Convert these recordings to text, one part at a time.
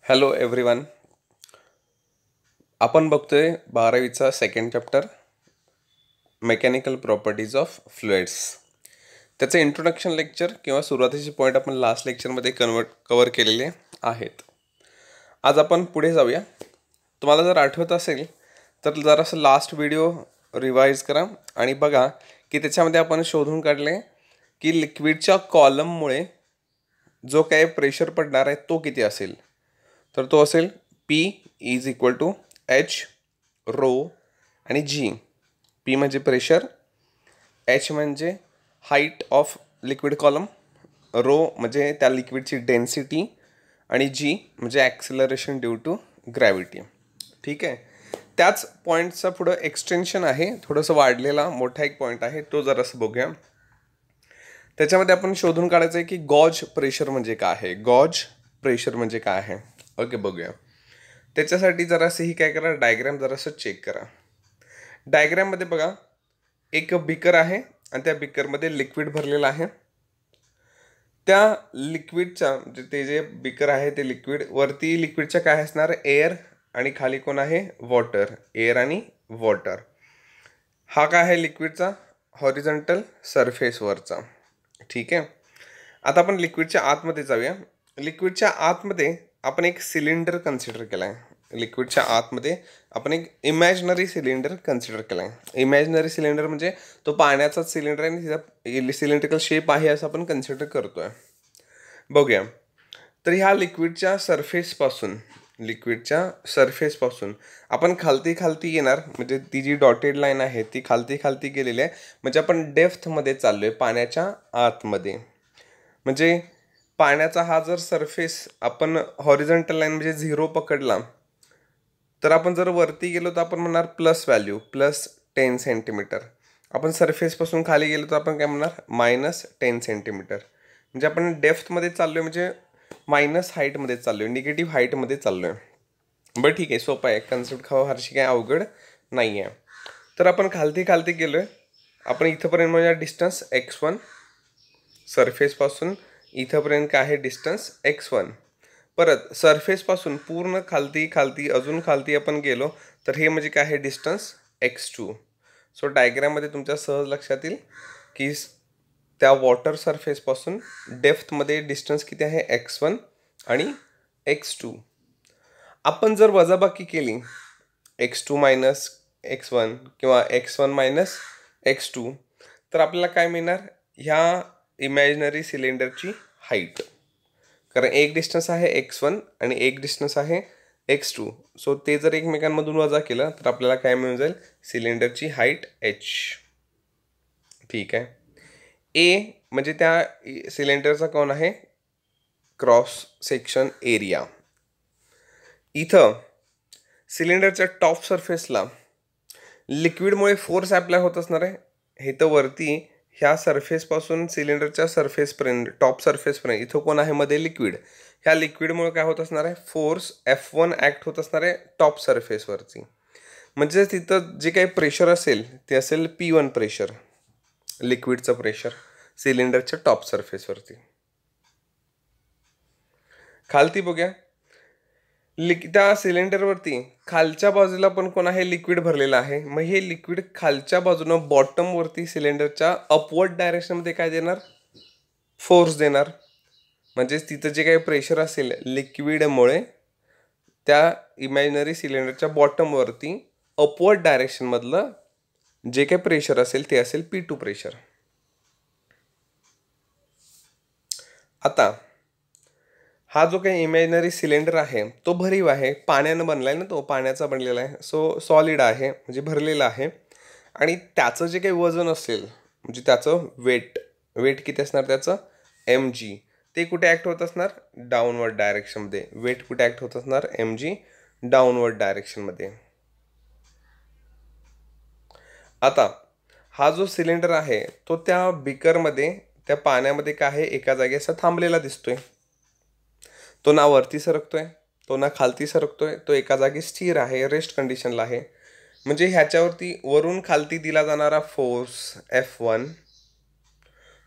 Hello everyone. आपण बघतोय 12वीचा second chapter mechanical properties of fluids. त्याचं इंट्रोडक्शन लेक्चर किंवा सुरुवातीचे पॉईंट आपण लास्ट लेक्चरमध्ये कवर केलेले आहेत. आज आपण पुढे जाऊया. तुम्हाला जर आठवत असेल तर जरासं लास्ट व्हिडिओ रिवाईज करा आणि बघा की त्याच्यामध्ये आपण शोधून काढले की लिक्विडच्या कॉलममुळे जो काही प्रेशर पडणार आहे तो किती असेल. तर तो असेल P is equal to H rho आणि G. P म्हणजे प्रेशर, H म्हणजे height of liquid column, rho म्हणजे त्या लिक्विडची डेन्सिटी आणि G म्हणजे ॲक्सिलरेशन ड्यू टू ग्रॅव्हिटी. ठीक आहे. त्याच पॉईंटचा पुढं एक्सटेन्शन आहे, थोडंसं वाढलेला मोठा एक पॉईंट आहे, तो जरासं बघूया. त्याच्यामध्ये आपण शोधून काढायचं आहे की गॉज प्रेशर म्हणजे काय आहे. गॉज प्रेशर म्हणजे काय आहे. ओके, बघूया. त्याच्यासाठी जरासं ही काय करा, डायग्राम जरासं चेक करा. डायग्राममध्ये बघा एक बिकर आहे आणि त्या बिकरमध्ये लिक्विड भरलेलं आहे. त्या लिक्विडच्या म्हणजे ते जे बिकर आहे ते लिक्विड वरती लिक्विडच्या काय असणार, एअर आणि खाली कोण आहे, वॉटर. एअर आणि वॉटर. हा काय आहे लिक्विडचा हॉरिझॉन्टल सरफेसवरचा. ठीक आहे. आता आपण लिक्विडच्या आतमध्ये जाऊया. लिक्विडच्या आतमध्ये आपण एक सिलेंडर कन्सिडर केला आहे. लिक्विडच्या आतमध्ये आपण एक इमॅजिनरी सिलेंडर कन्सिडर केला आहे. इमॅजिनरी सिलेंडर म्हणजे तो पाण्याचाच सिलेंडर आहे आणि तिचा सिलेंड्रिकल शेप आहे असं आपण कन्सिडर करतोय. बघूया. तर ह्या लिक्विडच्या सरफेसपासून आपण खालती येणार, म्हणजे ती जी डॉटेड लाईन आहे ती खालती गेलेली आहे, म्हणजे आपण डेप्थमध्ये चाललोय, पाण्याच्या आतमध्ये. म्हणजे पाण्याचा हा जर सरफेस आपण हॉरिझॉन्टल लाईन म्हणजे 0 पकडला तर आपण जर वरती गेलो तर आपण म्हणणार प्लस व्हॅल्यू +10 सेंटीमीटर. आपण सरफेसपासून खाली गेलो तर आपण काय म्हणणार -10 सेंटीमीटर. म्हणजे आपण डेप्थमध्ये चाललोय, म्हणजे मायनस हाईटमध्ये चाललोय, निगेटिव्ह हाईटमध्ये चाललोय. बरं ठीक आहे, सोपं आहे, कन्सेप्ट फारशी काय अवघड नाही आहे. तर आपण खालती गेलोय. आपण इथंपर्यंत म्हणजे डिस्टन्स x1, सरफेसपासून इथंपर्यंत काय आहे डिस्टन्स x1. परत सरफेसपासून पूर्ण खालती अजून खालती आपण गेलो तर हे म्हणजे काय आहे डिस्टन्स x2. सो डायग्राममध्ये तुमच्या सहज लक्षात येईल की त्या वॉटर सरफेसपासून डेप्थमध्ये डिस्टन्स किती आहे x1 आणि x2. आपण जर वजाबाकी केली x2 मायनस x1 किंवा x1 मायनस x2 तर आपल्याला काय मिळणार, ह्या इमॅजिनरी सिलेंडरची हाईट. कारण एक डिस्टन्स आहे x1 आणि एक डिस्टन्स आहे x2. सो ते जर एकमेकांमधून वजा केलं तर आपल्याला काय मिळून जाईल, सिलेंडरची हाईट h. ठीक आहे. ए म्हणजे त्या सिलेंडरचा कोण आहे, क्रॉस सेक्शन एरिया. इथं सिलेंडरच्या टॉप सरफेसला लिक्विडमुळे फोर्स अप्लाय होत असणार आहे. हे तर वरती ह्या सरफेसपासून सिलेंडरच्या सरफेसपर्यंत, टॉप सरफेसपर्यंत इथं कोण आहे मध्ये लिक्विड. ह्या लिक्विडमुळे काय होत असणार आहे, फोर्स F1 ॲक्ट होत असणार आहे टॉप सरफेसवरती. म्हणजे तिथं जे काही प्रेशर असेल ते असेल P1 प्रेशर, लिक्विडचं प्रेशर सिलेंडरच्या टॉप सरफेसवरती. खालती बघूया. त्या सिलेंडरवरती खालच्या बाजूला पण कोण आहे, लिक्विड भरलेलं आहे. मग हे लिक्विड खालच्या बाजूनं बॉटमवरती सिलेंडरच्या अपवर्ड डायरेक्शनमध्ये काय देणार, फोर्स देणार. म्हणजे तिथं जे काही प्रेशर असेल लिक्विडमुळे त्या इमॅजिनरी सिलेंडरच्या बॉटमवरती अपवर्ड डायरेक्शनमधलं जे काही प्रेशर असेल ते असेल P2 प्रेशर. आता हा जो काही इमॅजिनरी सिलेंडर आहे तो भरीव आहे, पाण्यानं बनलाय ना, तो पाण्याचा बनलेला आहे. सो सॉलिड आहे म्हणजे भरलेला आहे. आणि त्याचं जे काही वजन असेल म्हणजे त्याचं वेट किती असणार त्याचं mg, ते कुठे ॲक्ट होत असणार, डाऊनवर्ड डायरेक्शनमध्ये. वेट कुठे ॲक्ट होत असणार, mg डाऊनवर्ड डायरेक्शनमध्ये. आता हा जो सिलेंडर आहे तो त्या बिकरमध्ये, त्या पाण्यामध्ये काय आहे, एका जागी असा थांबलेला दिसतोय. तो ना वरती सरकतोय, तो ना खालती सरकतोय, तो एका जागी स्थिर आहे, रेस्ट कंडिशनला आहे. म्हणजे ह्याच्यावरती वरून खालती दिला जाणारा फोर्स F1,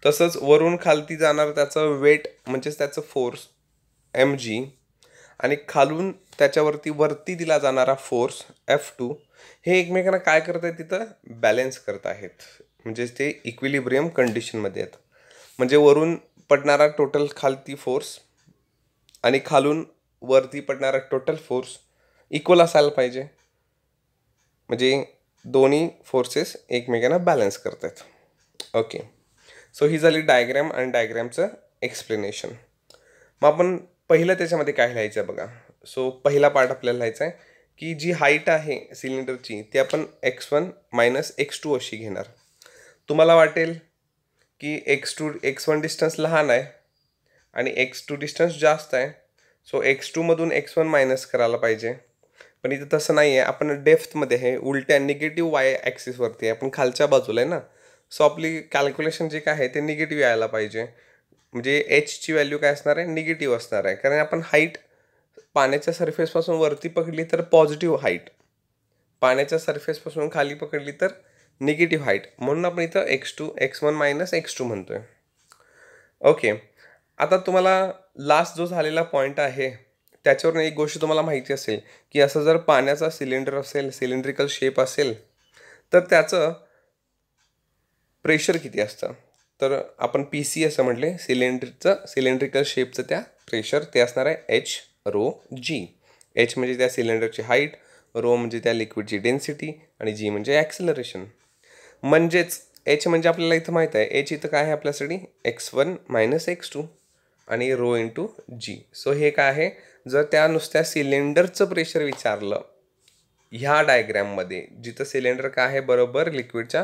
तसंच वरून खालती जाणार त्याचं वेट म्हणजेच त्याचं फोर्स mg, आणि खालून त्याच्यावरती वरती दिला जाणारा फोर्स F2 हे एकमेकांना काय करत आहेत तिथं बॅलेन्स करत आहेत, म्हणजे ते इक्विलिब्रियम कंडिशनमध्ये आहेत. म्हणजे वरून पडणारा टोटल खालती फोर्स आणि खालून वरती पडणारा टोटल फोर्स इक्वल असायला पाहिजे, म्हणजे दोन्ही फोर्सेस एकमेकांना बॅलन्स करतात. ओके, सो ही झाली डायग्रॅम आणि डायग्रॅमचं एक्सप्लेनेशन. मग आपण पहिलं त्याच्यामध्ये काय लिहायचं बघा. सो पहिला पार्ट आपल्याला लिहायचा आहे की जी हाईट आहे सिलेंडरची ती आपण x1 - x2 अशी घेणार. तुम्हाला वाटेल की x1 डिस्टन्स लहान आहे आणि x2 डिस्टन्स जास्त आहे, सो x2 मधून x1 मायनस करायला पाहिजे. पण इथं तसं नाही आहे. आपण डेप्थमध्ये आहे, उलट्या निगेटिव्ह वाय ॲक्सिसवरती आहे, आपण खालच्या बाजूला आहे ना. सो आपली कॅल्क्युलेशन जे काय आहे ते निगेटिव्ह यायला पाहिजे. म्हणजे एचची व्हॅल्यू काय असणार आहे, निगेटिव्ह असणार आहे. कारण आपण हाईट पाण्याच्या सरफेसपासून वरती पकडली तर पॉझिटिव्ह हाईट, पाण्याच्या सरफेसपासून खाली पकडली तर निगेटिव्ह हाईट, म्हणून आपण इथं x1 - x2 म्हणतोय. ओके, आता तुम्हाला लास्ट जो झालेला पॉईंट आहे त्याच्यावरून एक गोष्ट तुम्हाला माहिती असेल की असं जर पाण्याचा सिलेंडर असेल, सिलेंड्रिकल शेप असेल, तर त्याचं प्रेशर किती असतं. तर आपण PC असं म्हटले, सिलेंड्रिकल शेपचं त्या प्रेशर ते असणार आहे h ρg. h म्हणजे त्या सिलेंडरची हाईट, रो म्हणजे त्या लिक्विडची डेन्सिटी आणि g म्हणजे ॲक्सिलरेशन. म्हणजेच h म्हणजे आपल्याला इथं माहीत आहे, h इथं काय आहे आपल्यासाठी x1 - x2 आणि रो इंटू g. सो हे काय आहे, जर त्या नुसत्या सिलेंडरचं प्रेशर विचारलं ह्या डायग्रॅममध्ये, जिथं सिलेंडर काय आहे बरोबर लिक्विडच्या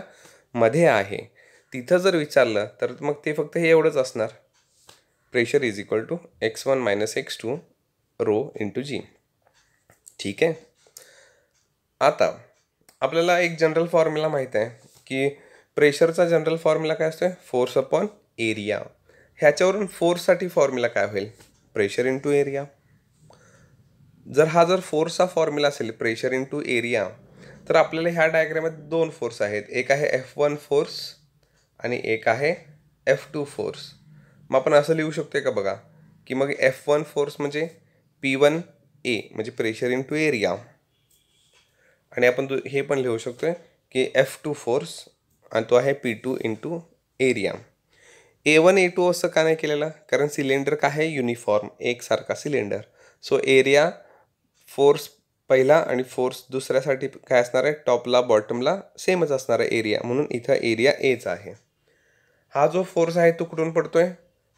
मध्ये आहे, तिथं जर विचारलं तर मग ते फक्त हे एवढंच असणार, pressure is equal to x1 - x2 rho into g. ठीक आहे. आता आपल्याला एक जनरल फॉर्म्युला माहीत आहे की प्रेशरचा जनरल फॉर्म्युला काय असतो, फोर्स अपॉन एरिया. ह्याच्यावरून फोर्ससाठी फॉर्म्युला काय होईल, प्रेशर इंटू एरिया. जर फोर्सचा फॉर्म्युला असेल प्रेशर इंटू एरिया, तर आपल्याला ह्या डायग्राममध्ये दोन फोर्स आहेत, एक आहे F1 फोर्स आणि एक आहे F2 फोर्स. मग आपण असं लिहू शकतो का बघा की मग F1 फोर्स म्हणजे P1A म्हणजे प्रेशर इंटू एरिया, आणि आपण हे पण लिहू शकतोय की F2 फोर्स आणि तो आहे P2 into area. A1 A2 असं का नाही केलेलं, कारण सिलेंडर काय आहे युनिफॉर्म एकसारखा सिलेंडर. सो एरिया फोर्स पहिला आणि फोर्स दुसऱ्यासाठी काय असणार आहे, टॉपला बॉटमला सेमच असणार आहे एरिया, म्हणून इथं एरिया एच आहे. हा जो फोर्स आहे तो कुठून पडतोय,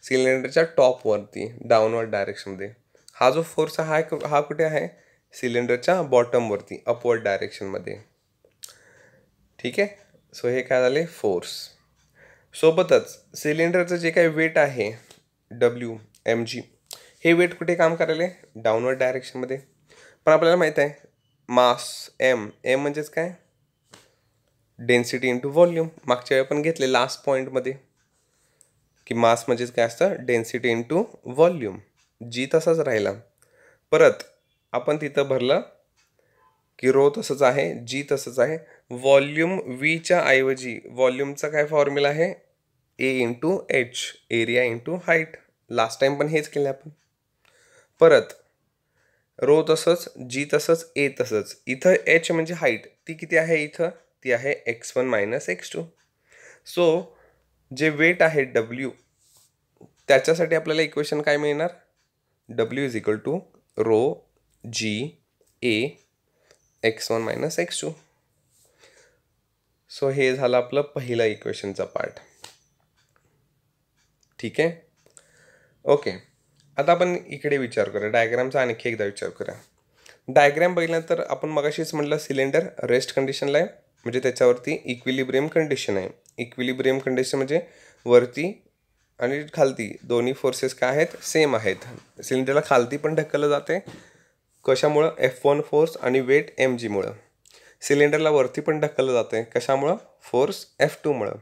सिलेंडरच्या टॉपवरती डाऊनवर्ड डायरेक्शनमध्ये. हा जो फोर्स हा कुठे आहे, सिलेंडरच्या बॉटमवरती अपवर्ड डायरेक्शनमध्ये. ठीक आहे. सो हे काय झाले फोर्स. सोबतच सिलेंडरचं जे काही वेट आहे WmG, हे वेट कुठे काम करायला आहे, डाऊनवर्ड डायरेक्शनमध्ये. पण आपल्याला माहीत आहे मास m म्हणजेच काय, डेन्सिटी इंटू व्हॉल्यूम. मागच्या वेळी आपण घेतले लास्ट पॉईंटमध्ये की मास म्हणजेच काय असतं, डेन्सिटी इंटू व्हॉल्यूम. जी तसाच राहिला. परत आपण तिथं भरलं की रो तसंच आहे, जी तसंच आहे. व्हॉल्यूम व्हीच्या ऐवजी व्हॉल्यूमचा काय फॉर्म्युला आहे, A into H, area into height. Last time पण हेच केलं आपण. परत रो तसंच, जी तसंच, ए तसंच. इथं H म्हणजे हाईट, ती किती आहे इथं, ती आहे x1 - x2. सो जे वेट आहे W, त्याच्यासाठी आपल्याला इक्वेशन काय मिळणार, W is equal to rho g A x1 - x2. So हे झालं आपलं पहिलं इक्वेशनचा पार्ट. ठीक आहे. ओके, आता आपण इकडे विचार करूया, डायग्रामचा आणखी एकदा विचार करूया. डायग्राम बघितल्यानंतर आपण मगाशीच म्हटलं सिलेंडर रेस्ट कंडिशनला आहे, म्हणजे त्याच्यावरती इक्विलिब्रियम कंडिशन आहे. इक्विलिब्रियम कंडिशन म्हणजे वरती आणि खालती दोन्ही फोर्सेस काय आहेत, सेम आहेत. सिलेंडरला खालती पण ढकललं जाते, कशामुळं, F1 फोर्स आणि वेट mgमुळं. सिलेंडरला वरती पण ढकललं जाते, कशामुळं, फोर्स F2मुळं.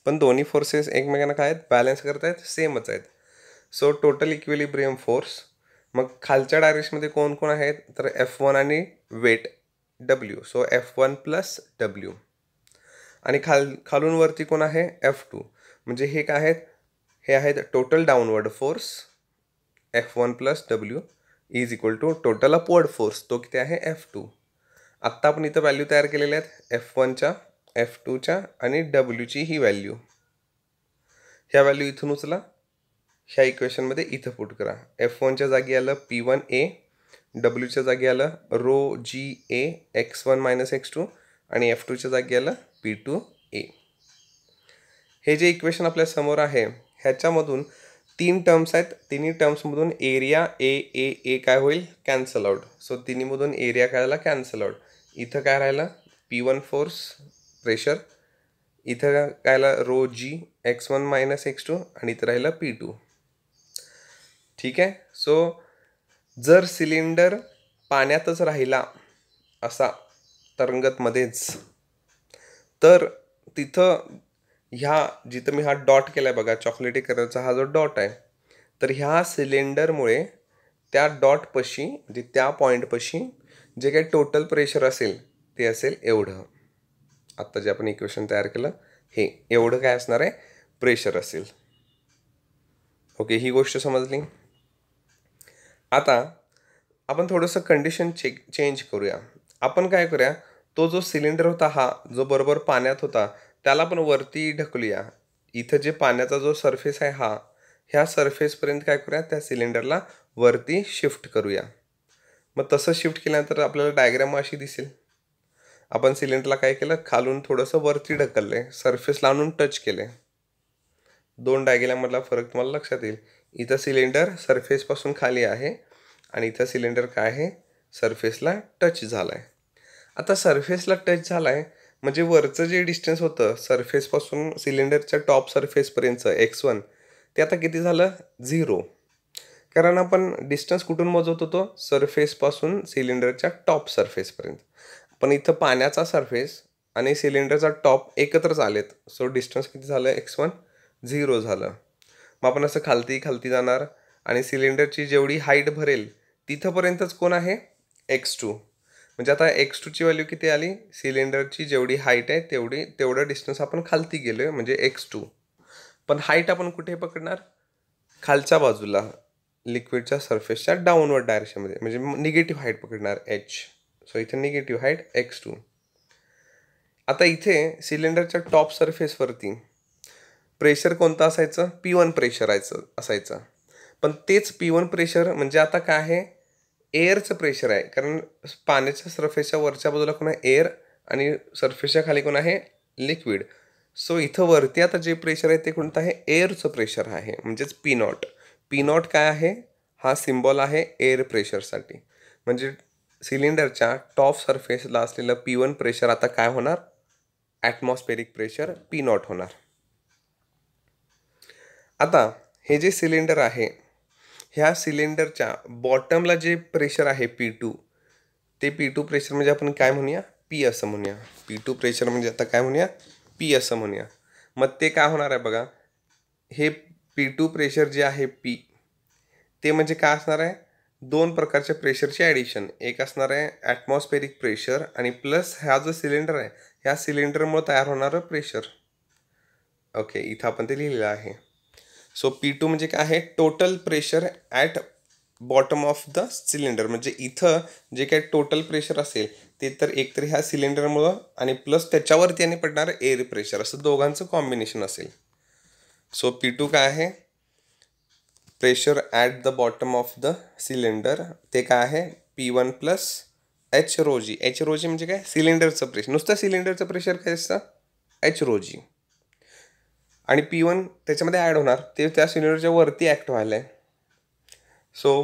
पण दोन्ही फोर्सेस एकमेकांना काय आहेत, बॅलन्स करत आहेत, सेमच आहेत. So total equilibrium force. मग खालच्या डायरेक्शनमध्ये कोण कोण आहेत, तर F1 आणि weight W. So F1 + W. आणि खालून वरती कोण आहे, F2. म्हणजे हे काय आहेत, हे आहेत total downward force F1 + W is equal to total upward force, तो किती आहे F2. आत्ता आपण इथं व्हॅल्यू तयार केलेल्या आहेत F1च्या, F2च्या आणि डब्ल्यूची ही व्हॅल्यू. ह्या व्हॅल्यू इथून उचला, ह्या इक्वेशनमध्ये इथं पुट करा. F1च्या जागी आलं P1A, डब्ल्यूच्या जागी आलं row g A x1 - x2 आणि F2च्या जागी आलं P2A. हे जे इक्वेशन आपल्या समोर आहे ह्याच्यामधून 3 टर्म्स आहेत. तिन्ही टर्म्समधून एरिया ए काय होईल, कॅन्सल आउट. सो तिन्हीमधून एरिया काय झाला, कॅन्सल आउट. इथं काय राहिलं, P1 फोर्स प्रेशर, इथं काय राहिलं रो जी x1 - x2 आणि इथं राहिलं P2. ठीक आहे. सो जर सिलेंडर पाण्यातच राहिला असा तरंगतमध्येच, तर तिथं ह्या जिथं मी हा डॉट केला आहे बघा, चॉकलेटी कलरचा हा जो डॉट आहे, तर ह्या सिलेंडरमुळे त्या डॉटपाशी म्हणजे त्या पॉईंटपाशी जे काही टोटल प्रेशर असेल ते असेल एवढं. आत्ता जे आपण इक्वेशन तयार केलं हे एवढं काय असणार आहे, प्रेशर असेल. ओके, ही गोष्ट समजली. आता आपण थोडंसं कंडिशन चेंज करूया. आपण काय करूया, तो जो सिलेंडर होता हा जो बरोबर पाण्यात होता त्याला आपण वरती ढकलूया. इथं जे पाण्याचा जो सरफेस आहे हा, ह्या सरफेसपर्यंत काय करूया, त्या सिलेंडरला वरती शिफ्ट करूया. मग तसं शिफ्ट केल्यानंतर आपल्याला डायग्राम अशी दिसेल. आपण सिलेंडरला काय केलं, खालून थोडंसं वरती ढकलले, सरफेसला आणून टच केले. 2 डायग्राममधला फरक तुम्हाला लक्षात येईल. इथं सिलेंडर सरफेसपासून खाली आहे आणि इथं सिलेंडर काय आहे, सरफेसला टच झाला आहे. आता सरफेसला टच झाला आहे म्हणजे वरचं जे डिस्टन्स होतं सरफेसपासून सिलेंडरच्या टॉप सरफेसपर्यंतचं x1, ते आता किती झालं, 0. कारण आपण डिस्टन्स कुठून मोजत होतो, सरफेसपासून सिलेंडरच्या टॉप सरफेसपर्यंत. पण इथं पाण्याचा सरफेस आणि सिलेंडरचा टॉप एकत्रच आलेत. सो डिस्टन्स किती झालं, x1 0 झालं. मग आपण असं खालती जाणार आणि सिलेंडरची जेवढी हाईट भरेल तिथंपर्यंतच कोण आहे, x2. म्हणजे आता x2ची व्हॅल्यू किती आली, सिलेंडरची जेवढी हाईट आहे तेवढं डिस्टन्स आपण खालती गेलो म्हणजे x2. पण हाईट आपण कुठे पकडणार, खालच्या बाजूला लिक्विडच्या सरफेसच्या डाऊनवर्ड डायरेक्शनमध्ये, म्हणजे निगेटिव्ह हाईट पकडणार h. सो इथे निगेटिव्ह हाईट x2. आता इथे सिलेंडरच्या टॉप सरफेसवरती प्रेशर कोणतं असायचं, P1 प्रेशर असायचं. पण तेच P1 प्रेशर म्हणजे आता काय आहे, एअरचं प्रेशर आहे. कारण पाण्याच्या सरफेसच्या वरच्या बाजूला कोण आहे, एअर, आणि सरफेसच्या खाली कोण आहे, लिक्विड. सो इथं वरती आता जे प्रेशर आहे ते कोणतं आहे, एअरचं प्रेशर आहे, म्हणजेच P0. P0 काय आहे, हा सिम्बॉल आहे एअर प्रेशरसाठी. म्हणजे सिलेंडरच्या टॉप सरफेसला असलेलं P1 प्रेशर आता काय होणार, ॲटमॉस्फेरिक प्रेशर P0 होणार. आता हे जे सिलेंडर आहे, ह्या सिलेंडरच्या बॉटमला जे प्रेशर आहे P2, ते P2 प्रेशर म्हणजे आपण काय म्हणूया, P असं म्हणूया. P2 प्रेशर म्हणजे आता काय म्हणूया, P असं म्हणूया. मग ते काय होणार आहे बघा, हे P2 प्रेशर जे आहे P, ते म्हणजे काय असणार आहे, 2 प्रकारच्या प्रेशरचे ॲडिशन. एक असणार आहे ॲटमॉस्फेरिक प्रेशर आणि प्लस हा जो सिलेंडर आहे ह्या सिलेंडरमुळे तयार होणारं प्रेशर. ओके, इथं आपण ते लिहिलेलं आहे. सो P2 म्हणजे काय आहे, total pressure at bottom of the cylinder. म्हणजे इथं जे काही टोटल प्रेशर असेल ते तर एकतर ह्या सिलेंडरमुळं आणि प्लस त्याच्यावरती आणि पडणारं एअर प्रेशर, असं दोघांचं कॉम्बिनेशन असेल. सो P2 काय आहे, pressure at the bottom of the cylinder, ते काय आहे P1 प्लस H रो जी. H रो जी म्हणजे काय, सिलेंडरचं प्रेशर, नुसतं सिलेंडरचं प्रेशर काय असतं, H रो जी. आणि P1 त्याच्यामध्ये ॲड होणार, ते त्या सिलेंडरच्या वरती ॲक्ट व्हायला आहे. सो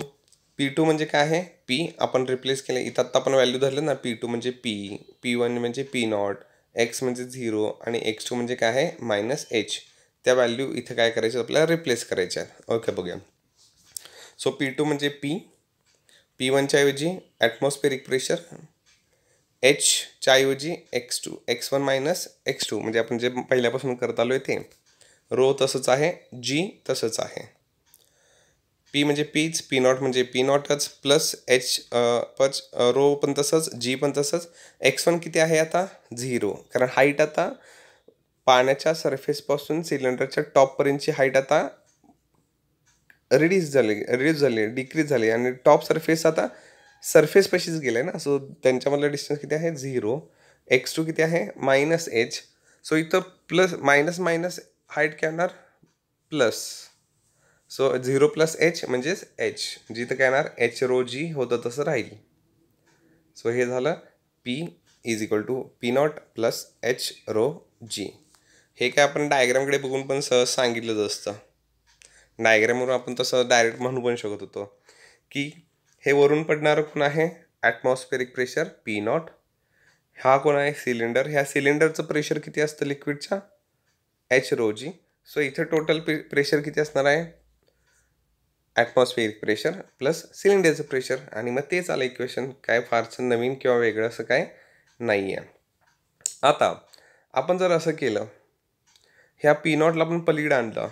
P2 म्हणजे काय आहे, P आपण रिप्लेस केलं. इथं आत्ता आपण व्हॅल्यू धरलं ना, P2 म्हणजे P, P1 म्हणजे P0, X म्हणजे 0 आणि X2 म्हणजे काय आहे, -H. त्या व्हॅल्यू इथं काय करायचं, आपल्याला रिप्लेस करायच्या आहेत. ओके, बघूया. सो P2 म्हणजे P, P1च्या ऐवजी ॲटमॉस्फेरिक प्रेशर, Hच्या ऐवजी X2, X1 - X2 म्हणजे आपण जे पहिल्यापासून करत आलो आहे ते. रो तसंच आहे, G तसंच आहे. P म्हणजे Pच, P0 म्हणजे P0च प्लस H रो पण तसंच, G पण तसंच. X1 किती आहे आता, 0. कारण हाईट आता पाण्याच्या सरफेसपासून सिलेंडरच्या टॉपपर्यंतची हाईट आता रिड्यूस झाले, डिक्रीज झाले आणि टॉप सरफेस आता सरफेस पशीच गेले ना. सो त्यांच्यामधलं डिस्टन्स किती आहे 0. x2 किती आहे -h. सो इथं प्लस मायनस मायनस हाईट काय येणार प्लस. सो 0 + h म्हणजेच h, जिथं काय येणार h रो जी होतं तसं राहील. सो हे झालं P = P0 + h रो जी. हे काय आपण डायग्रामकडे बघून पण सहज सांगितलं असतं. डायग्रामवरून आपण तसं डायरेक्ट म्हणू पण शकत होतो की हे वरून पडणारं कोण आहे ॲटमॉस्फेरिक प्रेशर P0. हा कोण आहे सिलेंडर. ह्या सिलेंडरचं प्रेशर किती असतं लिक्विडच्या h रो जी. सो इथे टोटल प्रेशर किती असणार आहे ॲटमॉस्फेरिक प्रेशर प्लस सिलेंडरचं प्रेशर. आणि मग तेच आलं इक्वेशन. काय फारसं नवीन किंवा वेगळं असं काय नाही आहे. आता आपण जर असं केलं ह्या P0ला आपण पलीकडे आणलं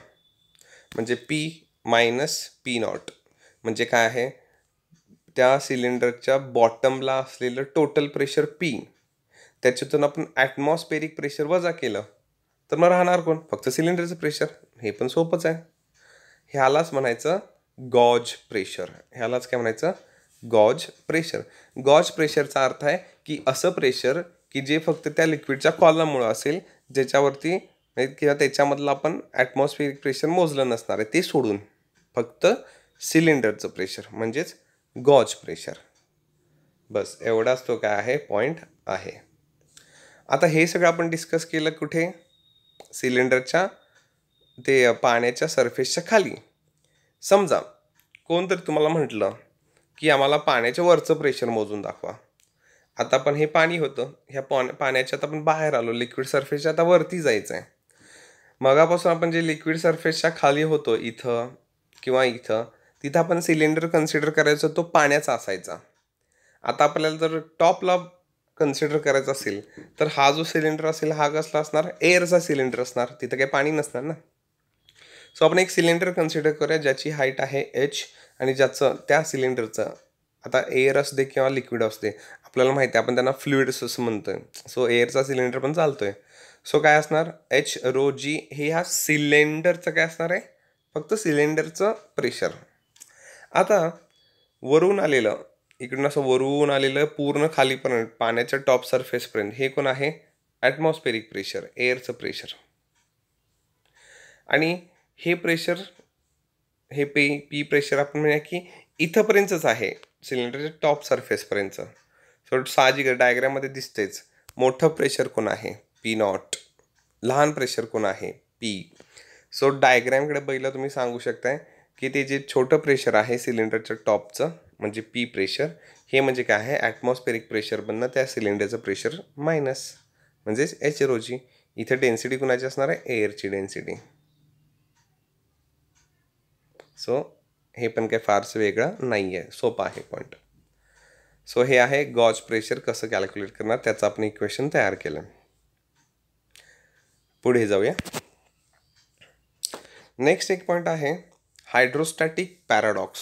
म्हणजे P - P0 म्हणजे काय आहे त्या सिलेंडरच्या बॉटमला असलेलं टोटल प्रेशर P, त्याच्यातून आपण ॲटमॉस्फेरिक प्रेशर वजा केलं तर मग राहणार कोण फक्त सिलेंडरचं प्रेशर. हे पण सोपंच आहे. ह्यालाच म्हणायचं गॉज प्रेशर. ह्यालाच काय म्हणायचं गॉज प्रेशर. गॉज प्रेशरचा अर्थ आहे की असं प्रेशर की जे फक्त त्या लिक्विडच्या कॉलममुळं असेल ज्याच्यावरती किंवा त्याच्यामधलं आपण ॲटमॉस्फेरिक प्रेशर मोजलं नसणार आहे ते सोडून फक्त सिलेंडरचं प्रेशर म्हणजेच गॉज प्रेशर. बस एवढाच तो काय आहे पॉईंट आहे. आता हे सगळं आपण डिस्कस केलं कुठे सिलेंडरच्या ते पाण्याच्या सरफेसच्या खाली. समजा कोणतरी तुम्हाला म्हटलं की आम्हाला पाण्याच्या वरचं प्रेशर मोजून दाखवा. आता पण हे पाणी होतं ह्या पाण्याच्यात आपण बाहेर आलो लिक्विड सरफेसच्या आता वरती जायचं आहे. मगापासून आपण जे लिक्विड सरफेसच्या खाली होतो इथं किंवा इथं तिथं आपण सिलेंडर कन्सिडर करायचो तो पाण्याचा असायचा. आता आपल्याला जर टॉपला कन्सिडर करायचं असेल तर हा जो सिलेंडर असेल हा कसला असणार एअरचा सिलेंडर असणार. तिथं काही पाणी नसणार ना. सो आपण एक सिलेंडर कन्सिडर करूया ज्याची हाईट आहे h आणि ज्याचं त्या सिलेंडरचं आता एअर असू दे किंवा लिक्विड असू दे आपल्याला माहिती आहे आपण त्यांना फ्लुइड्स असं म्हणतोय. सो एअरचा सिलेंडर पण चालतोय. सो काय असणार h रो जी हे ह्या सिलेंडरचं काय असणार आहे फक्त सिलेंडरचं प्रेशर. आता वरून आलेलं इकडून असं वरून आलेलं पूर्ण खालीपर्यंत पाण्याच्या टॉप सरफेसपर्यंत हे कोण आहे ॲटमॉस्फेरिक प्रेशर एअरचं प्रेशर. आणि हे प्रेशर हे पी प्रेशर आपण म्हणूया की इथंपर्यंतच आहे सिलेंडरच्या टॉप सरफेसपर्यंतचं. सो साहजिक डायग्राममध्ये दिसतेच मोठं प्रेशर कोण आहे P0, लहान प्रेशर कोण आहे P. सो डायग्रामकडे बघितलं तुम्ही सांगू शकताय की ते जे छोटं प्रेशर आहे सिलेंडरच्या टॉपचं म्हणजे P प्रेशर हे म्हणजे काय आहे ॲटमॉस्फेरिक प्रेशर बनणं त्या सिलेंडरचं प्रेशर मायनस म्हणजेच h रो जी. इथे डेन्सिटी कुणाची असणार आहे एअरची डेन्सिटी. सो हे पण काही फारसं वेगळं नाही आहे सोपं आहे पॉईंट. सो हे आहे गॉज प्रेशर कसं कॅल्क्युलेट करणार त्याचं आपण इक्वेशन तयार केलं. पुढे जाऊया. नेक्स्ट एक पॉईंट आहे हायड्रोस्टॅटिक पॅराडॉक्स.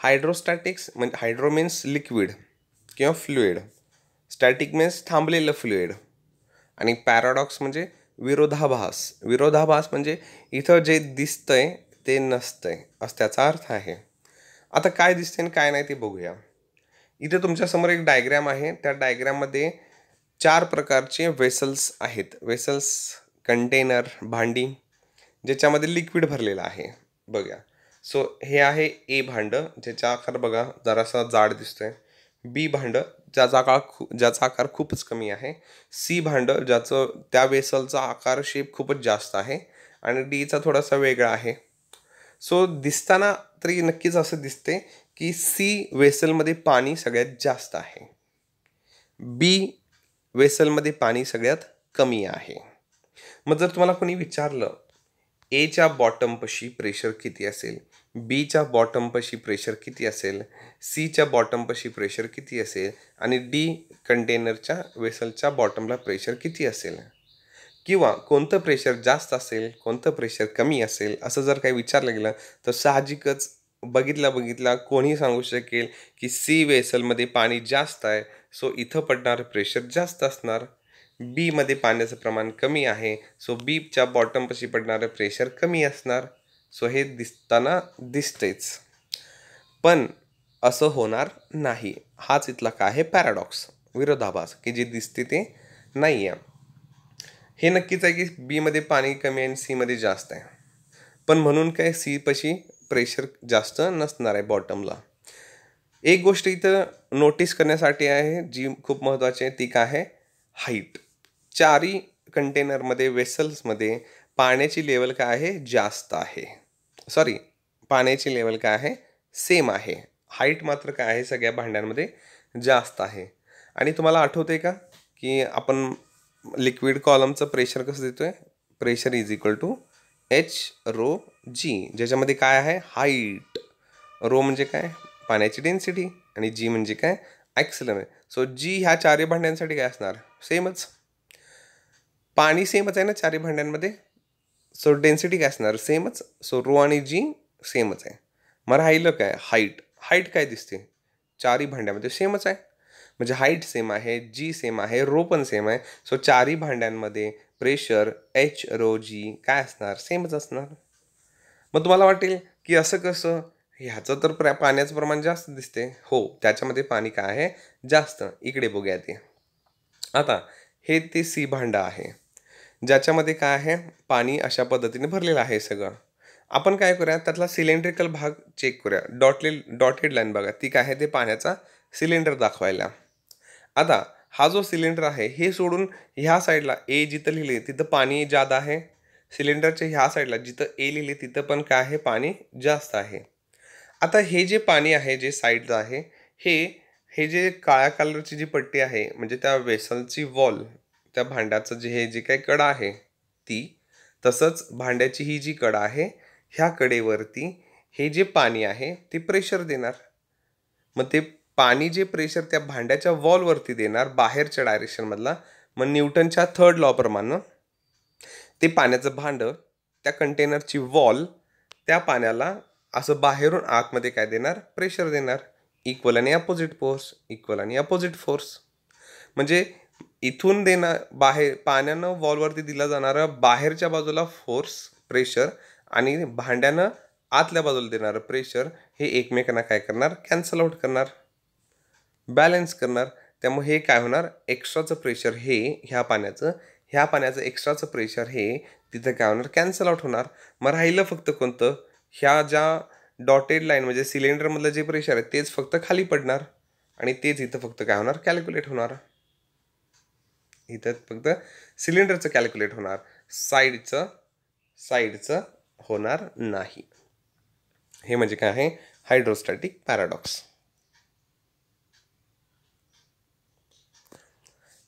हायड्रोस्टॅटिक्स म्हणजे हायड्रो मीन्स लिक्विड किंवा फ्लुइड, स्टॅटिक मीन्स थांबलेलं फ्लुइड आणि पॅराडॉक्स म्हणजे विरोधाभास. विरोधाभास म्हणजे इथं जे दिसतंय ते नसतंय असं त्याचा अर्थ आहे. आता काय दिसतंय आणि काय नाही ते बघूया. इथे तुमच्यासमोर एक डायग्रॅम आहे. त्या डायग्रॅममध्ये 4 प्रकारचे वेसल्स आहेत. वेसल्स कंटेनर भांडी ज्याच्यामध्ये लिक्विड भरलेलं आहे बघा. सो हे आहे ए भांडं ज्याचा आकार बघा जरासा जाड दिसतोय. बी भांडं ज्याचा आकार खूपच कमी आहे. सी भांडं ज्याचं त्या वेसलचा आकार शेप खूपच जास्त आहे आणि डीचा थोडासा वेगळा आहे. सो दिसताना तरी नक्कीच असं दिसते की सी वेसलमध्ये पाणी सगळ्यात जास्त आहे, बी वेसलमध्ये पाणी सगळ्यात कमी आहे. मग जर तुम्हाला कोणी विचारलं एच्या बॉटमपाशी प्रेशर किती असेल, बीच्या बॉटमपाशी प्रेशर किती असेल, सीच्या बॉटमपाशी प्रेशर किती असेल आणि डी कंटेनरच्या वेसलच्या बॉटमला प्रेशर किती असेल किंवा कोणतं प्रेशर जास्त असेल कोणतं प्रेशर कमी असेल असं जर काही विचारलं गेलं तर साहजिकच बघितला कोणी सांगू शकेल की सी वेसलमध्ये पाणी जास्त आहे सो इथं पडणारं प्रेशर जास्त असणार. बीमध्ये पाण्याचं प्रमाण कमी आहे सो बीच्या बॉटमपाशी पडणारं प्रेशर कमी असणार. सो हे दिसताना दिसतेच, पण असं होणार नाही. हाच इथला काय आहे पॅराडॉक्स, विरोधाभास, की जे दिसते ते नाही आहे. हे नक्कीच आहे की बीमध्ये पाणी कमी आहे आणि सीमध्ये जास्त आहे, पण म्हणून काय सी पशी प्रेशर जास्त नसणार आहे बॉटमला. एक गोष्ट इथं नोटीस करण्यासाठी आहे जी खूप महत्त्वाची आहे, ती काय आहे हाईट. चारी कंटेनरमध्ये वेसल्समध्ये पाण्याची लेवल काय आहे जास्त आहे, सॉरी पाण्याची लेवल काय आहे सेम आहे. हाईट मात्र काय आहे सगळ्या भांड्यांमध्ये जास्त आहे. आणि तुम्हाला आठवतंय का की आपण लिक्विड कॉलमचं प्रेशर कसं देतोय, pressure is equal to HρG, ज्याच्यामध्ये काय आहे हाईट. रो म्हणजे काय पाण्याची डेन्सिटी आणि जी म्हणजे काय ॲक्सेलरेशन. सो जी ह्या चारही भांड्यांसाठी काय असणार सेमच, पाणी सेमच आहे ना चारही भांड्यांमध्ये, सो डेन्सिटी काय असणार सेमच. सो रो आणि जी सेमच आहे. मग राहिलं काय हाईट. हाईट काय दिसते चारही भांड्यामध्ये सेमच आहे, म्हणजे हाईट सेम आहे, जी सेम आहे, रो पण सेम आहे. सो चारही भांड्यांमध्ये प्रेशर HρG काय असणार सेमच असणार. मग तुम्हाला वाटेल की असं कसं, ह्याचं तर पाण्याचं प्रमाण जास्त दिसते. हो, त्याच्यामध्ये पाणी काय आहे जास्त. इकडे बघूया ते. आता हे ते सी भांडं आहे ज्याच्यामध्ये काय आहे पाणी अशा पद्धतीने भरलेलं आहे सगळं. आपण काय करूया त्यातला सिलेंड्रिकल भाग चेक करूया. डॉटेड लाईन बघा ती काय आहे ते पाण्याचा सिलेंडर दाखवायला. आता हा जो सिलेंडर आहे हे सोडून ह्या साईडला ए जिथं लिहिले तिथं पाणी जादा आहे. सिलेंडरच्या ह्या साईडला जिथं ए लिहिले तिथं पण काय आहे पाणी जास्त आहे. आता हे जे पाणी आहे जे साईडचं आहे हे हे जे काळ्या कलरची जी पट्टी आहे म्हणजे त्या वेसलची वॉल, त्या भांड्याचं जे हे जे काही कडा आहे ती, तसंच भांड्याची ही जी कडा आहे ह्या कडेवरती हे जे पाणी आहे ते प्रेशर देणार. मग ते पाणी जे प्रेशर त्या भांड्याच्या वॉलवरती देणार बाहेरच्या डायरेक्शनमधला, मग न्यूटनच्या थर्ड लॉ प्रमाणे ते पाण्याचं भांडं त्या कंटेनरची वॉल त्या पाण्याला असं बाहेरून आतमध्ये काय देणार प्रेशर देणार. इक्वल आणि अपोजिट फोर्स, इक्वल आणि अपोजिट फोर्स. म्हणजे इथून देणार बाहेर पाण्यानं वॉलवरती दिला जाणारा बाहेरच्या बाजूला फोर्स प्रेशर आणि भांड्यानं आतल्या बाजूला देणारं प्रेशर हे एकमेकांना काय करणार कॅन्सल आउट करणार, बॅलन्स करणार. त्यामुळे हे काय होणार एक्स्ट्राचं प्रेशर हे ह्या पाण्याचं एक्स्ट्राचं प्रेशर हे तिथं काय होणार कॅन्सल आउट होणार. मग राहिलं फक्त कोणतं, ह्या ज्या डॉटेड लाईन म्हणजे सिलेंडरमधलं जे प्रेशर आहे तेच फक्त खाली पडणार आणि तेच इथं फक्त काय होणार कॅल्क्युलेट होणार. इथं फक्त सिलेंडरचं कॅल्क्युलेट होणार, साईडचं होणार नाही. हे म्हणजे काय आहे हायड्रोस्टॅटिक पॅराडॉक्स.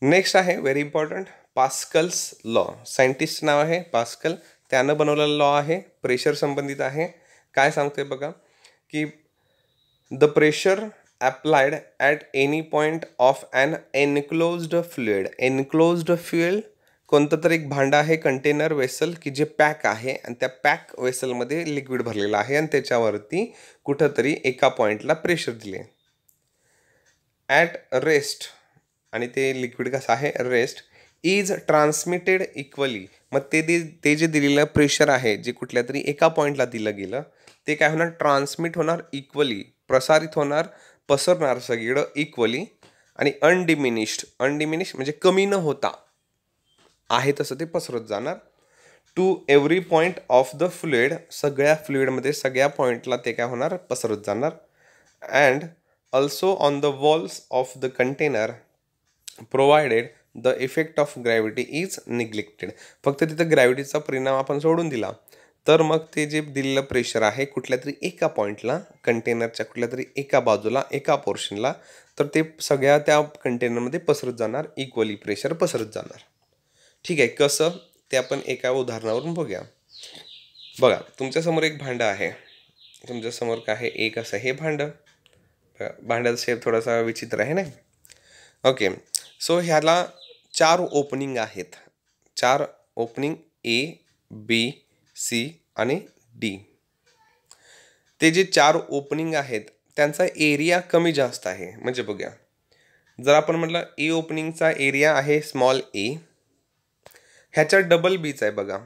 नेक्स्ट आहे very important Pascal's law. Scientist नाव आहे पास्कल, त्यानं बनवलेला लॉ आहे, प्रेशर संबंधित आहे. काय सांगतोय बघा की the pressure applied at any point of an enclosed fluid. Enclosed fluid कोणतं तर एक भांडं आहे कंटेनर वेसल की जे पॅक आहे आणि त्या पॅक वेसलमध्ये लिक्विड भरलेलं आहे आणि त्याच्यावरती कुठंतरी एका पॉईंटला प्रेशर दिले ॲट रेस्ट, आणि ते लिक्विड कसं आहे रेस्ट इज ट्रान्समिटेड इक्वली. मग ते जे दिलेलं प्रेशर आहे जे कुठल्या तरी एका पॉईंटला दिलं गेलं ते काय होणार ट्रान्समिट होणार इक्वली, प्रसारित होणार पसरणार सगळीकडं इक्वली. आणि अनडिमिनिश्ड म्हणजे कमी न होता आहे तसं ते पसरत जाणार to every point of the fluid, सगळ्या फ्लुइडमध्ये सगळ्या पॉईंटला ते काय होणार पसरत जाणार. And also on the walls of the container provided the effect of gravity is neglected. फक्त तिथं ग्रॅव्हिटीचा परिणाम आपण सोडून दिला तर मग ते जे दिलेलं प्रेशर आहे कुठल्या तरी एका पॉईंटला कंटेनरच्या कुठल्या तरी एका बाजूला एका पोर्शनला, तर ते सगळ्या त्या कंटेनरमध्ये पसरत जाणार, इक्वली प्रेशर पसरत जाणार. ठीक आहे, कसं ते आपण एका उदाहरणावरून बघूया. बघा तुमच्यासमोर एक भांडं आहे, तुमच्यासमोर काय आहे एक असं हे भांडं, भांड्याचा शेप थोडासा विचित्र आहे ना. ओके, सो ह्याला 4 ओपनिंग आहेत, 4 ओपनिंग A, B, C आणि D. ते जे 4 ओपनिंग आहेत त्यांचा एरिया कमी जास्त आहे. म्हणजे बघूया, जर आपण म्हटलं ए ओपनिंगचा एरिया आहे स्मॉल ए, ह्याच्या डबल बीचा आहे बघा,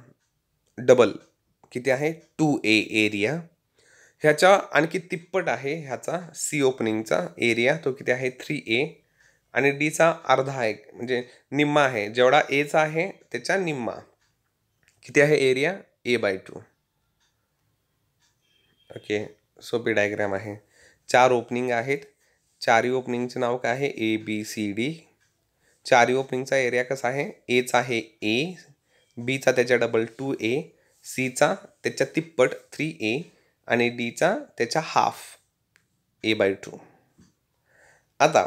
डबल किती आहे 2A एरिया. ह्याच्या आणखी तिप्पट आहे ह्याचा सी ओपनिंगचा एरिया, तो किती आहे 3A. आणि डीचा अर्धा आहे म्हणजे निम्मा आहे, जेवढा एचा आहे त्याच्या निम्मा. किती आहे एरिया A/2. ओके, सोपी डायग्राम आहे. 4 ओपनिंग आहेत. चारही ओपनिंगचं नाव काय आहे ABCD. चारही ओपनिंगचा एरिया कसा आहे, एचा आहे A, बीचा त्याच्या डबल 2A, सीचा त्याच्या तिप्पट 3A आणि डीचा त्याच्या हाफ A/2. आता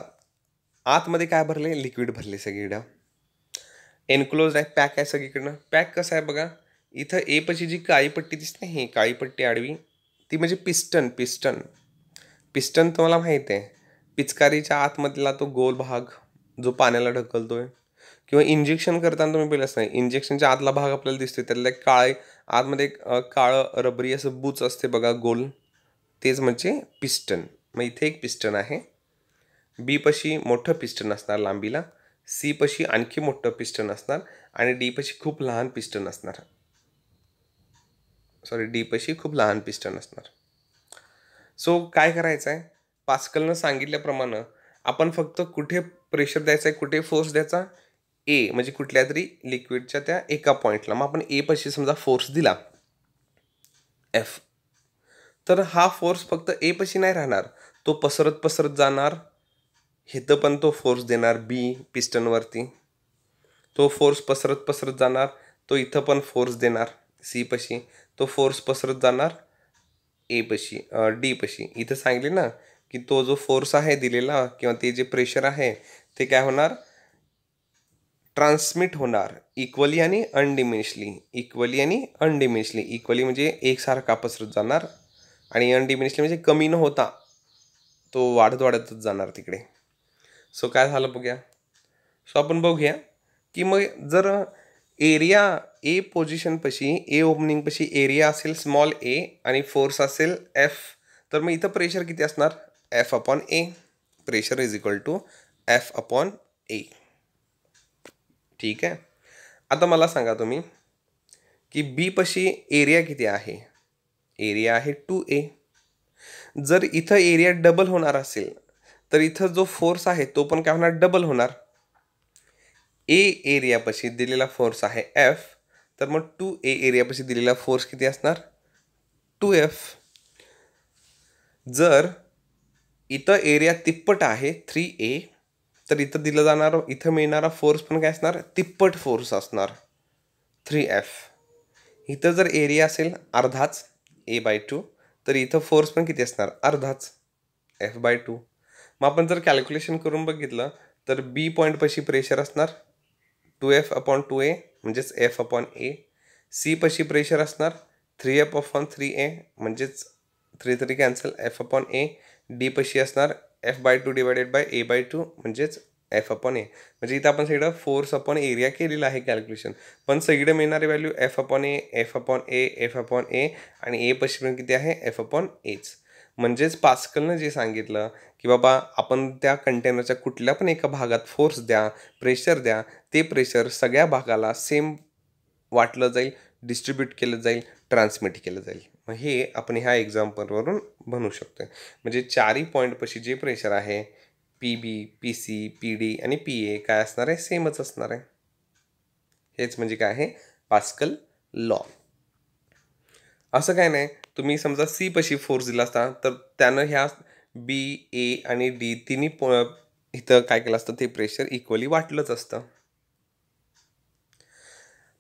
आतमध्ये काय भरले, लिक्विड भरले सगळीकडं. एनक्लोज आहे, पॅक आहे सगळीकडनं. पॅक कसं आहे बघा, इथं ए पशी जी काळी पट्टी दिसते, ही काळी पट्टी आडवी, ती म्हणजे पिस्टन. पिस्टन तुम्हाला माहीत आहे, पिचकारीच्या आतमधला तो गोल भाग जो पाण्याला ढकलतोय. किंवा इंजेक्शन करताना तुम्ही पाहिलंच नाही, इंजेक्शनच्या आतला भाग आपल्याला दिसतोय, त्यातला काळे आतमध्ये काळं रबरी असं बूच असते बघा गोल, तेच म्हणजे पिस्टन. मग इथे एक पिस्टन आहे. बी पशी मोठं पिस्टन असणार लांबीला, सी पशी आणखी मोठं पिस्टन असणार आणि डी पशी खूप लहान पिस्टन असणार. डी पशी खूप लहान पिस्टन असणार. सो काय करायचं आहे, पास्कलनं सांगितल्याप्रमाणे आपण फक्त कुठे प्रेशर द्यायचं आहे, कुठे फोर्स द्यायचा, ए म्हणजे कुठल्या तरी लिक्विडच्या त्या एका पॉईंटला. मग आपण ए पशी समजा फोर्स दिला F, तर हा फोर्स फक्त ए पशी नाही राहणार, तो पसरत जाणार. इथं पण तो फोर्स देणार बी पिस्टनवरती, तो फोर्स पसरत जाणार, तो इथं पण फोर्स देणार सी पशी, तो फोर्स पसरत जाणार ए पशी डी पशी. इथं सांगितले ना की तो जो फोर्स आहे दिलेला किंवा ते जे प्रेशर आहे ते काय होणार, ट्रान्समिट होणार इक्वली आणि अनडिमिनिशली. इक्वली म्हणजे एकसारखा पसरत जाणार आणि अनडिमिनिशली म्हणजे कमी न होता तो वाढतच जाणार तिकडे. सो काय झालं बघूया. सो आपण बघूया की मग जर एरिया ए पोझिशनपाशी, ए ओपनिंगपाशी एरिया असेल स्मॉल ए आणि फोर्स असेल F, तर मग इथं प्रेशर किती असणार, F/A. Pressure is equal to F/A. ठीक आहे. आता मला सांगा तुम्ही की बी पशी एरिया किती आहे, एरिया आहे 2A. जर इथं एरिया डबल होणार असेल तर इथं जो फोर्स आहे तो पण काय होणार, डबल होणार. ए एरियापाशी दिलेला फोर्स आहे F, तर मग 2A एरियापाशी दिलेला फोर्स किती असणार, 2F. जर इथं एरिया तिप्पट आहे 3A, तर इथं दिलं जाणार, इथं मिळणारा फोर्स पण काय असणार, तिप्पट फोर्स असणार 3F. इथं जर एरिया असेल अर्धाच A/2, तर इथं फोर्स पण किती असणार, अर्धाच F/2. मग आपण जर कॅल्क्युलेशन करून बघितलं तर बी पॉईंटपाशी प्रेशर असणार 2F/2A म्हणजेच F/A. सी पशी प्रेशर असणार 3F/3A म्हणजेच 3 कॅन्सल F/A. डी पशी असणार F/2 डिवायडेड बाय A/2 म्हणजेच F/A. म्हणजे इथं आपण सगळं फोर्स अपॉन एरिया केलेलं आहे कॅल्क्युलेशन, पण सगळीकडे मिळणारी व्हॅल्यू F/A आणि ए पशी पण किती आहे F/Aच. म्हणजेच पास्कलनं जे सांगितलं की बाबा आपण त्या कंटेनरच्या कुठल्या पण एका भागात फोर्स द्या, प्रेशर द्या, ते प्रेशर सगळ्या भागाला सेम वाटलं जाईल, डिस्ट्रीब्यूट केलं जाईल, ट्रान्समिट केलं जाईल. मग हे आपण ह्या एक्झाम्पलवरून बनवू शकतो. म्हणजे चारही पॉईंटपाशी जे प्रेशर आहे PB, PC, PD आणि PA काय असणार आहे, सेमच असणार आहे. हेच म्हणजे काय आहे, पास्कल लॉ. असं काय नाही, तुम्ही समजा सी पशी फोर्स दिला असता तर त्यानं ह्या B, A आणि D तिन्ही इथं काय केलं असतं, ते प्रेशर इक्वली वाटलंच असतं.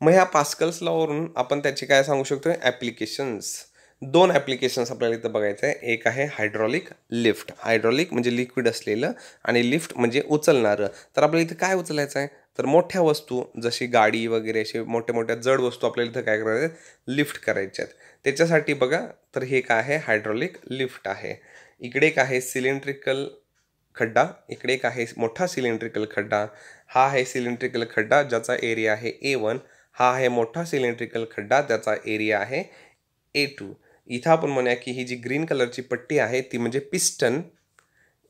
मग ह्या पास्कल्स लॉवरून आपण त्याचे काय सांगू शकतो, ॲप्लिकेशन्स. 2 ॲप्लिकेशन्स आपल्याला इथं बघायचं आहे. एक आहे हायड्रॉलिक लिफ्ट. हायड्रॉलिक म्हणजे लिक्विड असलेलं आणि लिफ्ट म्हणजे उचलणारं. तर आपल्याला इथं काय उचलायचं आहे, तर मोठ्या वस्तू जशी गाडी वगैरे असे मोठ्या जड वस्तू आपल्याला इथं काय करायचं, लिफ्ट करायच्या आहेत. त्याच्यासाठी बघा, तर हे काय आहे, हायड्रॉलिक लिफ्ट आहे. इकडे एक आहे सिलेंड्रिकल खड्डा, इकडे एक आहे मोठा सिलेंड्रिकल खड्डा. हा आहे सिलेंड्रिकल खड्डा ज्याचा एरिया आहे A1. हा आहे मोठा सिलेंड्रिकल खड्डा, त्याचा एरिया आहे A2. इथं आपण म्हणूया की ही जी ग्रीन कलरची पट्टी आहे ती म्हणजे पिस्टन.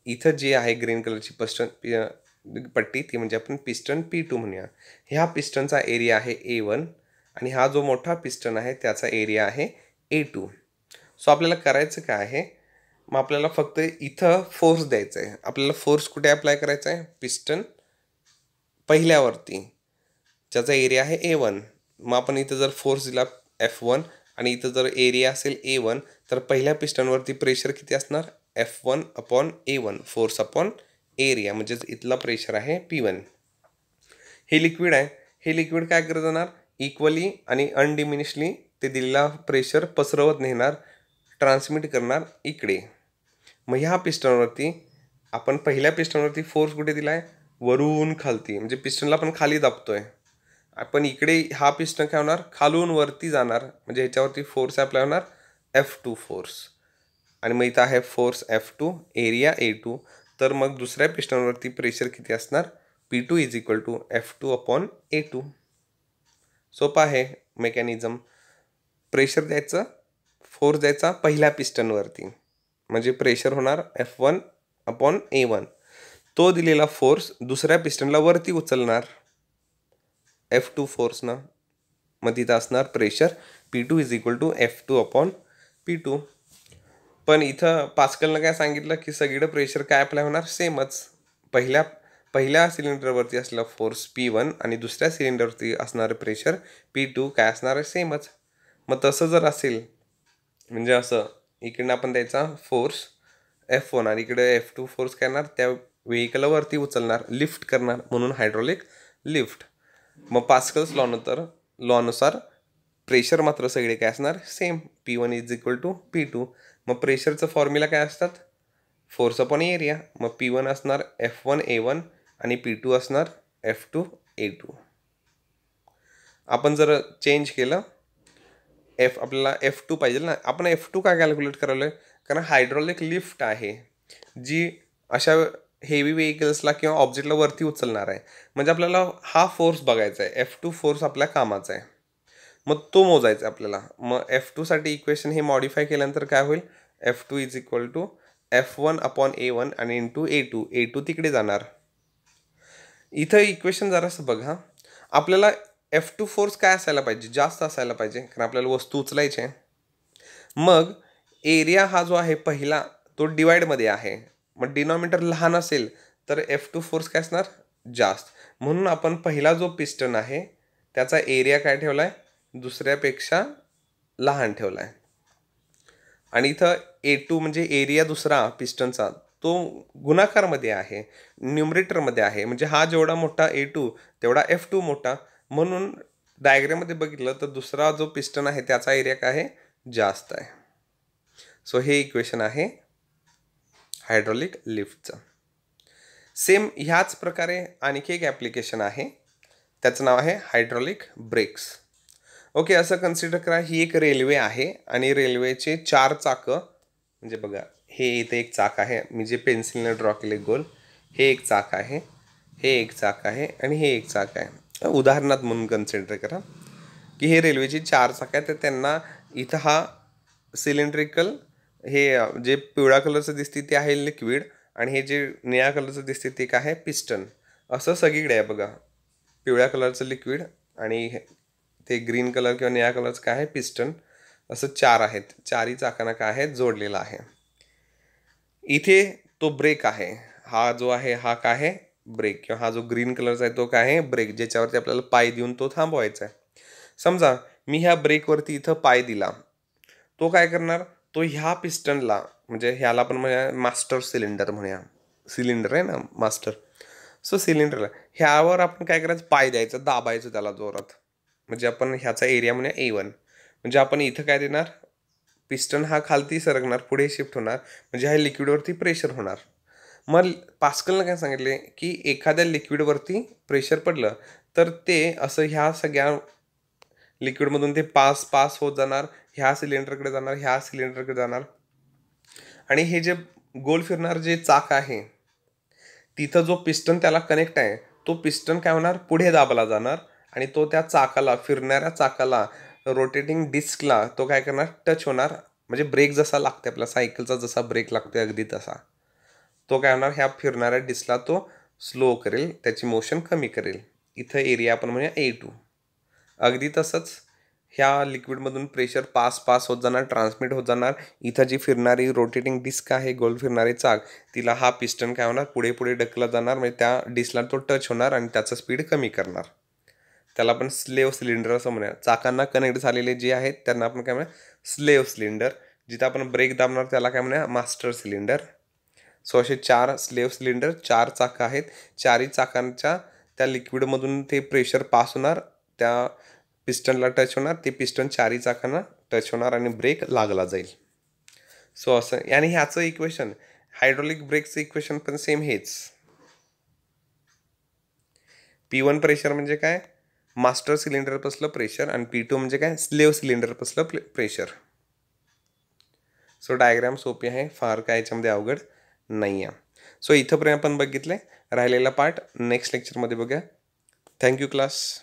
इथं जे आहे ग्रीन कलरची पट्टी ती म्हणजे आपण पिस्टन P2 म्हणूया. ह्या पिस्टनचा एरिया आहे A1 आणि हा जो मोठा पिस्टन आहे त्याचा एरिया आहे A2. सो आपल्याला करायचं काय आहे, मग आपल्याला फक्त इथं फोर्स द्यायचा आहे. आपल्याला फोर्स कुठे अप्लाय करायचा आहे, पिस्टन पहिल्यावरती, ज्याचा एरिया आहे A1. मग आपण इथं जर फोर्स दिला F1 आणि इथं जर एरिया असेल A1, तर पहिल्या पिस्टनवरती प्रेशर किती असणार, F1/A1, फोर्स अपॉन एरिया, म्हणजेच इथला प्रेशर आहे P1. हे लिक्विड आहे, हे लिक्विड काय करत जाणार, इक्वली आणि अनडिमिनिशली ते दिलेला प्रेशर पसरवत नेणार, ट्रान्समिट करणार इकडे. मग ह्या पिस्टनवरती आपण पहिल्या पिस्टनवरती फोर्स कुठे दिला आहे, वरून खालती, म्हणजे पिस्टनला आपण खाली दाबतोय. आपण इकडे हा पिस्टन काय होणार, खालून वरती जाणार, म्हणजे ह्याच्यावरती फोर्स अप्लाय होणार F2 फोर्स. आणि मग इथं आहे फोर्स F2, एरिया A2. तर मग दुसऱ्या पिस्टनवरती प्रेशर किती असणार, P2 = F2/A2. सोपं आहे मेकॅनिझम. प्रेशर द्यायचं, फोर्स द्यायचा पहिल्या पिस्टनवरती, म्हणजे प्रेशर होणार F1/A1. तो दिलेला फोर्स दुसऱ्या पिस्टनला वरती उचलणार F2 फोर्सनं. मग तिथं असणार प्रेशर P2 = F2/P2. पण इथं पास्कलनं काय सांगितलं की सगळीकडे प्रेशर काय अप्लाय होणार, सेमच. पहिल्या सिलेंडरवरती असलेला फोर्स P1 आणि दुसऱ्या सिलेंडरवरती असणारं प्रेशर P2 काय असणार आहे, सेमच. मग तसं जर असेल, म्हणजे असं इकडनं आपण द्यायचा फोर्स F1 आणि इकडे F2 फोर्स काय करणार, त्या व्हेकलला वरती उचलणार, लिफ्ट करणार, म्हणून हायड्रॉलिक लिफ्ट. मग पास्कल्स लॉनुसार प्रेशर मात्र सगळे काय असणार, सेम, P1 = P2. मग प्रेशरचं फॉर्म्युला काय असतात, फोर्स अपॉन एरिया. मग P1 असणार F1/A1 आणि P2 असणार F2/A2. आपण जर चेंज केलं, आपल्याला F2 पाहिजे ना, आपण F2 काय कॅल्क्युलेट करायला, कारण हायड्रॉलिक लिफ्ट आहे जी अशा हेवी व्हेकल्सला किंवा ऑब्जेक्टला वरती उचलणार आहे. म्हणजे आपल्याला हा फोर्स बघायचा आहे, F2 फोर्स आपल्या कामाचा आहे, मग तो मोजायचा आहे आपल्याला. मग F2 साठी इक्वेशन हे मॉडिफाय केल्यानंतर काय होईल, F2 = F1/A1 आणि इंटू A2 तिकडे जाणार. इथं इक्वेशन जरासं बघा, आपल्याला F2 फोर्स काय असायला पाहिजे, जास्त असायला पाहिजे, कारण आपल्याला वस्तू उचलायची आहे. मग एरिया हा जो आहे पहिला तो डिवाइडमध्ये आहे, मग डिनॉमिनेटर लहान असेल तर F2 फोर्स काय असणार, जास्त. म्हणून आपण पहिला जो पिस्टन आहे त्याचा एरिया काय ठेवला आहे, दुसऱ्यापेक्षा लहान ठेवला आहे. आणि इथं A2 म्हणजे एरिया दुसरा पिस्टनचा तो गुणाकारमध्ये आहे, न्यूमरेटरमध्ये आहे, म्हणजे हा जेवढा मोठा A2 तेवढा F2 मोठा. म्हणून डायग्राममध्ये बघितलं तर दुसरा जो पिस्टन आहे त्याचा एरिया काय आहे, जास्त आहे. सो हे इक्वेशन आहे हायड्रॉलिक लिफ्टचं. सेम ह्याच प्रकारे आणखी एक ॲप्लिकेशन आहे, त्याचं नाव आहे हायड्रॉलिक ब्रेक्स. ओके, असं कन्सिडर करा, ही एक रेल्वे आहे आणि रेल्वेचे 4 चाकं, म्हणजे बघा हे इथे एक चाक आहे, मी जे पेन्सिलने ड्रॉ केले गोल, हे एक चाक आहे, हे एक चाक आहे आणि हे एक चाक आहे. उदाहरणार्थ म्हणून कन्सिडर करा की हे रेल्वेची 4 चाकं आहेत, तर त्यांना इथं हा सिलेंड्रिकल, हे जे पिवळ्या कलरचं दिसते ते आहे लिक्विड, आणि हे जे निळ्या कलरचं दिसते ते काय आहे, पिस्टन. असं सगळीकडे आहे बघा, पिवळ्या कलरचं लिक्विड आणि ते ग्रीन कलर किंवा निळ्या कलरचं काय आहे, पिस्टन. असं 4 आहेत, 4ही चाकांना काय आहे, जोडलेला आहे. इथे तो ब्रेक आहे, हा जो आहे हा काय आहे, ब्रेक, किंवा हा जो ग्रीन कलरचा आहे तो काय आहे, ब्रेक, ज्याच्यावरती आपल्याला पाय देऊन तो थांबवायचा आहे. समजा मी ह्या ब्रेकवरती इथं पाय दिला, तो काय करणार, तो ह्या पिस्टनला, म्हणजे ह्याला आपण म्हणूया मास्टर सिलेंडर म्हणूया, सिलेंडर आहे ना मास्टर. सो सिलेंडरला ह्यावर आपण काय करायचं, पाय द्यायचं, दाबायचं त्याला जोरात, म्हणजे आपण ह्याचा एरिया म्हणूया A1. म्हणजे आपण इथं काय देणार, पिस्टन हा खालती सरकणार, पुढे शिफ्ट होणार, म्हणजे ह्या लिक्विडवरती प्रेशर होणार. मग पास्कलनं काय सांगितले की एखाद्या लिक्विडवरती प्रेशर पडलं तर ते असं ह्या सगळ्या लिक्विडमधून ते पास होत जाणार, ह्या सिलेंडरकडे जाणार, ह्या सिलेंडरकडे जाणार, आणि हे जे गोल फिरणार जे चाक आहे तिथं जो पिस्टन त्याला कनेक्ट आहे तो पिस्टन काय होणार, पुढे दाबला जाणार, आणि तो त्या चाकाला, फिरणाऱ्या चाकाला, रोटेटिंग डिस्कला तो काय करणार, टच होणार. म्हणजे ब्रेक जसा लागते आपला सायकलचा जसा ब्रेक लागतोय अगदी तसा तो काय होणार, ह्या फिरणाऱ्या डिस्कला तो स्लो करेल, त्याची मोशन कमी करेल. इथं एरिया आपण म्हणूया A2. अगदी तसंच ह्या लिक्विडमधून प्रेशर पास होत जाणार, ट्रान्समिट होत जाणार. इथं जी फिरणारी रोटेटिंग डिस्क आहे, गोल फिरणारी चाक, तिला हा पिस्टन काय होणार, पुढे पुढे ढकलत जाणार. म्हणजे त्या डिस्कला तो टच होणार आणि त्याचं स्पीड कमी करणार. त्याला आपण स्लेव्ह सिलेंडर असं म्हणूया. चाकांना कनेक्ट झालेले जे आहेत त्यांना आपण काय म्हणूया, स्लेव्ह सिलेंडर. जिथं आपण ब्रेक दाबणार त्याला काय म्हणूया, मास्टर सिलेंडर. सो असे 4 स्लेव्ह सिलेंडर, 4 चाकं आहेत. चारही चाकांच्या त्या लिक्विडमधून ते प्रेशर पास होणार, त्या पिस्टनला टच होणार, ते पिस्टन चारही चाकांना टच होणार आणि ब्रेक लागला जाईल. सो असं. आणि ह्याचं इक्वेशन, हायड्रॉलिक ब्रेकचं इक्वेशन पण सेम हेच. P1 प्रेशर म्हणजे काय, मास्टर सिलेंडरपासलं प्रेशर, आणि P2 म्हणजे काय, स्लेव्ह सिलेंडरपासलं प्रेशर. सो डायग्राम सोपी आहे, फार काय याच्यामध्ये अवघड नाही आहे. सो इथंपर्यंत आपण बघितले. राहिलेला पार्ट नेक्स्ट लेक्चरमध्ये बघूया. Thank you class.